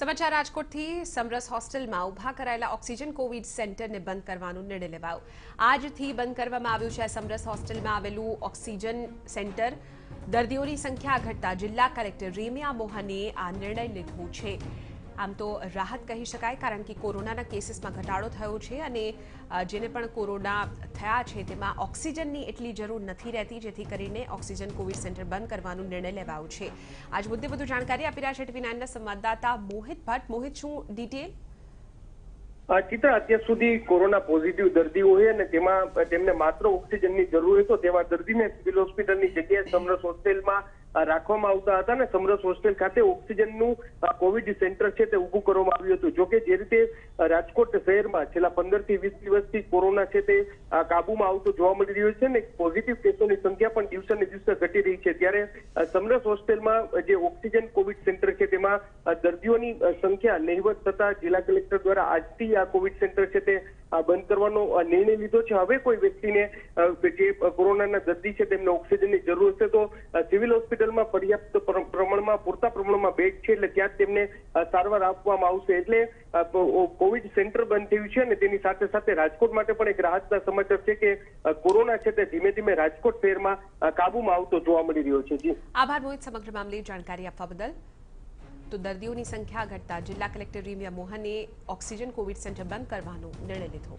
સમાચાર રાજકોટથી સમરસ હોસ્ટેલમાં ઉભા કરાયેલા ઓક્સિજન કોવિડ સેન્ટરને બંધ કરવાનો નિર્ણય લેવાયો। આજથી બંધ કરવામાં આવ્યું છે। સમરસ હોસ્ટેલમાં આવેલું ઓક્સિજન સેન્ટર દર્દીઓની સંખ્યા ઘટતા જિલ્લા કલેક્ટર રેમ્યા મોહને આ નિર્ણય લીધો છે। આમ તો રાહત કહી શકાય, કારણ કે કોરોનાના કેસીસમાં ઘટાડો થયો છે અને જેને પણ કોરોના થયા છે તેમાં ઓક્સિજનની એટલી જરૂર નથી રહેતી, જેથી કરીને ઓક્સિજન કોવિડ સેન્ટર બંધ કરવાનો નિર્ણય લેવાયો છે। આજ મુદ્દે વધુ જાણકારી આપી રહ્યા છે TV9ના સંવાદદાતા મોહિત ભટ્ટ। મોહિત, શું ડિટેલ? ચિત્ર, અત્યાર સુધી કોરોના પોઝિટિવ દર્દીઓ હોય અને તેમને માત્ર ઓક્સિજનની જરૂર હોય તો તેવા દર્દીને સિવિલ હોસ્પિટલની જગ્યાએ સમરસ હોસ્ટેલમાં રાખવામાં આવતા હતા અને સમરસ હોસ્ટેલ ખાતે ઓક્સિજનનું કોવિડ સેન્ટર છે તે ઊભું કરવામાં આવ્યું હતું। જોકે જે રીતે રાજકોટ શહેરમાં છેલ્લા 15 થી 20 દિવસથી કોરોના છે તે કાબુમાં આવતો જોવા મળી રહ્યો છે અને પોઝિટિવ કેસોની સંખ્યા પણ દિવસે ને દિવસે ઘટી રહી છે, ત્યારે સમરસ હોસ્ટેલમાં જે ઓક્સિજન કોવિડ સેન્ટર છે તેમાં દર્દીઓની સંખ્યા નહીવત થતા જિલ્લા કલેક્ટર દ્વારા આજથી આ કોવિડ સેન્ટર છે તે બંધ કરવાનો નિર્ણય લીધો છે। હવે કોઈ વ્યક્તિને જે કોરોનાના દર્દી છે તેમને ઓક્સિજનની જરૂર હશે તો સિવિલ હોસ્પિટલમાં પર્યાપ્ત પ્રમાણમાં પૂરતા પ્રમાણમાં બેડ છે, એટલે ત્યાં જ તેમને સારવાર આપવામાં આવશે। એટલે કોવિડ સેન્ટર બંધ થયું છે અને તેની સાથે સાથે રાજકોટ માટે પણ એક રાહતના સમાચાર છે કે કોરોના છે તે ધીમે ધીમે રાજકોટ શહેરમાં કાબુમાં આવતો જોવા મળી રહ્યો છે। જી આભાર મોહિત, સમગ્ર મામલે જાણકારી આપવા બદલ। તો દર્દીઓની સંખ્યા ઘટતા જિલ્લા કલેક્ટર રેમ્યા મોહને ઓક્સિજન કોવિડ સેન્ટર બંધ કરવાનો નિર્ણય લીધો।